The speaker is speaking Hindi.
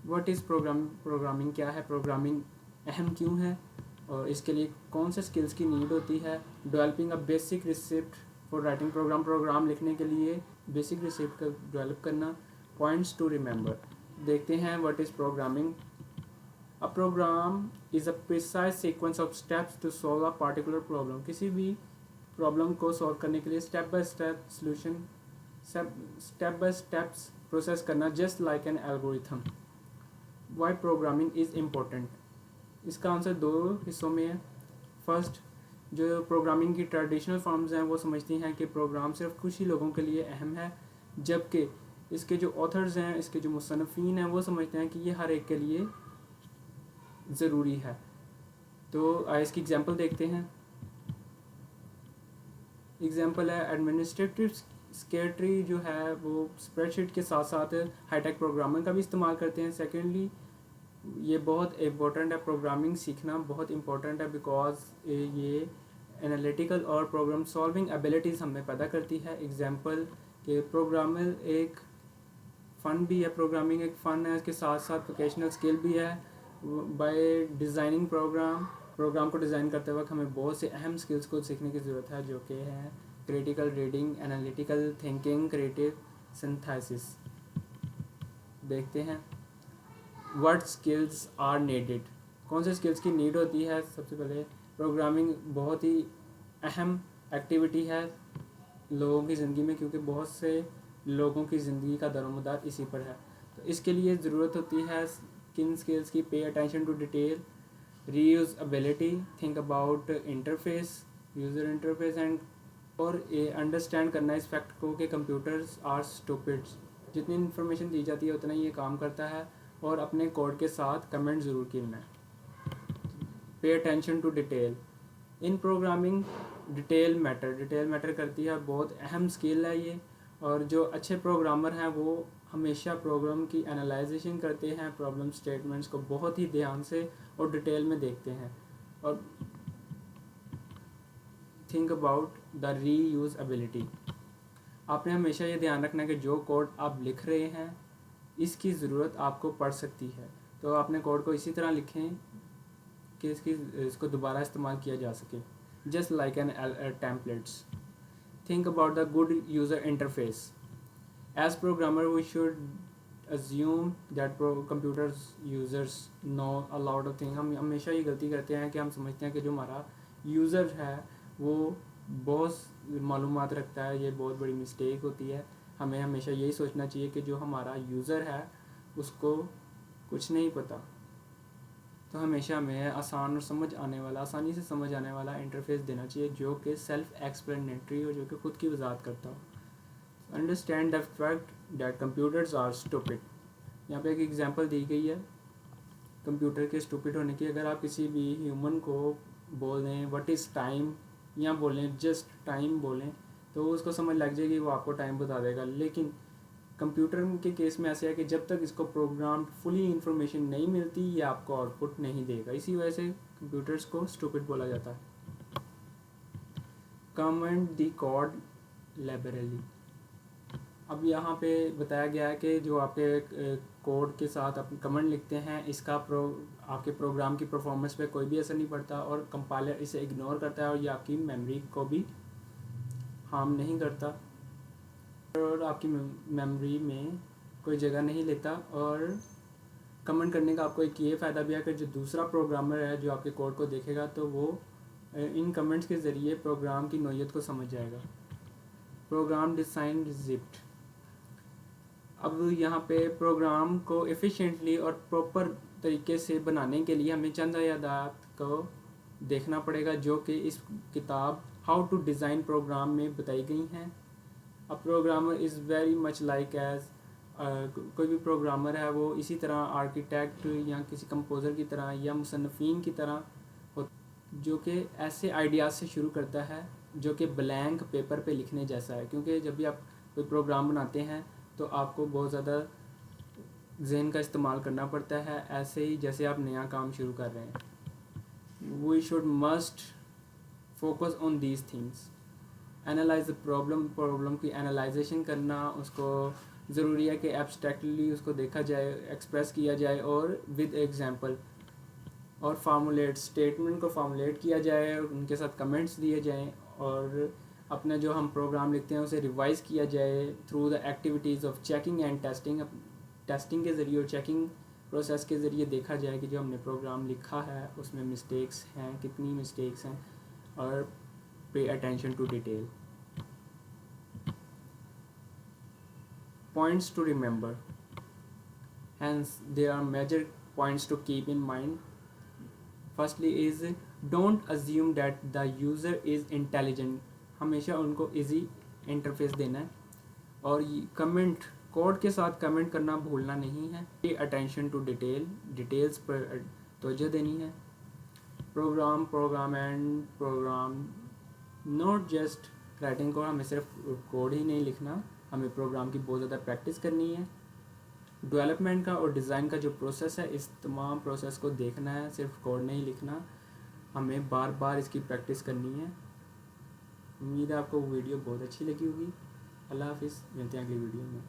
व्हाट इज़ प्रोग्रामिंग क्या है, प्रोग्रामिंग अहम क्यों है, और इसके लिए कौन से स्किल्स की नीड होती है, developing a basic receipt for writing program लिखने के लिए बेसिक रिसिप्ट का डेवलप करना, पॉइंट्स टू रिमेंबर। देखते हैं what is programming. A program is a precise sequence of steps to solve a particular problem. किसी भी प्रॉब्लम को सॉल्व करने के लिए step by step solution, step by steps process करना, just like an algorithm. Why programming is important, इसका आंसर दो हिस्सों में है। फर्स्ट, जो प्रोग्रामिंग की ट्रेडिशनल फॉर्म्स हैं वो समझती हैं कि प्रोग्राम सिर्फ कुछ ही लोगों के लिए अहम है, जबकि इसके जो ऑथर्स हैं, इसके जो मुसन्निफ़ीन हैं, वो समझते हैं कि ये हर एक के लिए ज़रूरी है। तो इसकी एग्जांपल देखते हैं। एग्जांपल है एडमिनिस्ट्रेटिव सेक्रेटरी जो है वो स्प्रेडशीट के साथ साथ हाईटेक प्रोग्रामिंग का भी इस्तेमाल करते हैं। सेकेंडली, ये बहुत इम्पोर्टेंट है, प्रोग्रामिंग सीखना बहुत इम्पोर्टेंट है, बिकॉज ये एनालिटिकल और प्रोग्राम सॉल्विंग एबिलिटीज़ हमें पैदा करती है। एग्जांपल कि प्रोग्रामर एक फ़न भी है, प्रोग्रामिंग एक फ़न है, इसके साथ साथ वोकेशनल स्किल भी है। बाय डिज़ाइनिंग प्रोग्राम को डिज़ाइन करते वक्त हमें बहुत से अहम स्किल्स को सीखने की ज़रूरत है, जो कि हैं critical reading, analytical thinking, creative synthesis. देखते हैं व्हाट स्किल्स आर नीडेड, कौन से स्किल्स की नीड होती है। सबसे पहले, प्रोग्रामिंग बहुत ही अहम एक्टिविटी है लोगों की ज़िंदगी में, क्योंकि बहुत से लोगों की ज़िंदगी का दारोमदार इसी पर है। तो इसके लिए ज़रूरत होती है किन स्किल्स की? Pay attention to detail, reusability, think about interface, user interface, and और अंडरस्टैंड करना इस फैक्ट को कि कंप्यूटर्स आर स्टूपिड। जितनी इन्फॉर्मेशन दी जाती है उतना ही ये काम करता है, और अपने कोड के साथ कमेंट ज़रूर करना है। Pay attention to detail, in programming detail matter करती है, बहुत अहम स्किल है ये। और जो अच्छे प्रोग्रामर हैं वो हमेशा प्रोग्राम की एनालाइजेशन करते हैं, प्रॉब्लम स्टेटमेंट्स को बहुत ही ध्यान से और डिटेल में देखते हैं, और थिंक अबाउट द रीयूजेबिलिटी। आपने हमेशा ये ध्यान रखना है कि जो कोड आप लिख रहे हैं इसकी ज़रूरत आपको पड़ सकती है, तो आपने कोड को इसी तरह लिखें कि इसको दोबारा इस्तेमाल किया जा सके, just like an templates. Think about the good user interface, as programmer we should assume that computers users know a lot of things। हम हमेशा ये गलती करते हैं कि हम समझते हैं कि जो हमारा यूज़र है वो बहुत मालूमात रखता है। ये बहुत बड़ी मिस्टेक होती है। हमें हमेशा यही सोचना चाहिए कि जो हमारा यूज़र है उसको कुछ नहीं पता। तो हमेशा हमें आसान और आसानी से समझ आने वाला इंटरफेस देना चाहिए, जो कि सेल्फ एक्सप्लेनेटरी हो, जो कि खुद की वजाहत करता हो। Understand the fact that computers are stupid. यहाँ पे एक एग्जांपल दी गई है कंप्यूटर के स्टूपिड होने की। अगर आप किसी भी ह्यूमन को बोल दें व्हाट इज़ टाइम, या बोलें जस्ट टाइम बोलें, तो उसको समझ लग जाएगी, वो आपको टाइम बता देगा। लेकिन कंप्यूटर के केस में ऐसा है कि जब तक इसको प्रोग्राम फुली इंफॉर्मेशन नहीं मिलती, ये आपको आउटपुट नहीं देगा। इसी वजह से कंप्यूटर्स को स्टूपिड बोला जाता है। Comment the code liberally. अब यहाँ पे बताया गया है कि जो आपके कोड के साथ आप कमेंट लिखते हैं, इसका आपके प्रोग्राम की परफॉर्मेंस पे कोई भी असर नहीं पड़ता, और कंपाइलर इसे इग्नोर करता है, और ये आपकी मेमोरी को भी हार्म नहीं करता, और आपकी मेमोरी में कोई जगह नहीं लेता। और कमेंट करने का आपको एक ये फ़ायदा भी है कि जो दूसरा प्रोग्रामर है जो आपके कोड को देखेगा, तो वो इन कमेंट्स के ज़रिए प्रोग्राम की नोयत को समझ जाएगा। Program design receipt. अब यहाँ पे प्रोग्राम को एफिशिएंटली और प्रॉपर तरीके से बनाने के लिए हमें चंद आयात को देखना पड़ेगा, जो कि इस किताब हाउ टू डिज़ाइन प्रोग्राम में बताई गई हैं। A programmer is very much like as, कोई भी प्रोग्रामर है वो इसी तरह आर्किटेक्ट या किसी कंपोज़र की तरह या मुसन्निफ़ीन की तरह जो कि ऐसे आइडियाज़ से शुरू करता है जो कि ब्लैंक पेपर पे लिखने जैसा है। क्योंकि जब भी आप कोई प्रोग्राम बनाते हैं तो आपको बहुत ज़्यादा जहन का इस्तेमाल करना पड़ता है, ऐसे ही जैसे आप नया काम शुरू कर रहे हैं। We should must focus on these things. Analyze the problem की एनालाइजेशन करना, उसको ज़रूरी है कि एब्स्ट्रैक्टली उसको देखा जाए, एक्सप्रेस किया जाए और विद एग्जांपल, और फार्मूलेट स्टेटमेंट को फार्मूलेट किया जाए, उनके साथ कमेंट्स दिए जाएं, और अपना जो हम प्रोग्राम लिखते हैं उसे रिवाइज़ किया जाए through the activities of checking and testing. Testing के ज़रिए और चेकिंग प्रोसेस के ज़रिए देखा जाए कि जो हमने प्रोग्राम लिखा है उसमें मिस्टेक्स हैं, कितनी मिस्टेक्स हैं, और pay attention to detail. Points to remember, hence there are major points to keep in mind. Firstly is don't assume that the user is intelligent, हमेशा उनको easy इंटरफेस देना है, और कमेंट कोड के साथ कमेंट करना भूलना नहीं है। Pay attention to detail, details पर तवज्जो देनी है। Program not just writing code, हमें सिर्फ कोड ही नहीं लिखना, हमें प्रोग्राम की बहुत ज़्यादा प्रैक्टिस करनी है। डेवलपमेंट का और डिज़ाइन का जो प्रोसेस है, इस तमाम प्रोसेस को देखना है, सिर्फ कोड नहीं लिखना, हमें बार बार इसकी प्रैक्टिस करनी है। उम्मीद है आपको वीडियो बहुत अच्छी लगी होगी। अल्लाह हाफिज़, मिलते हैं अगली वीडियो में।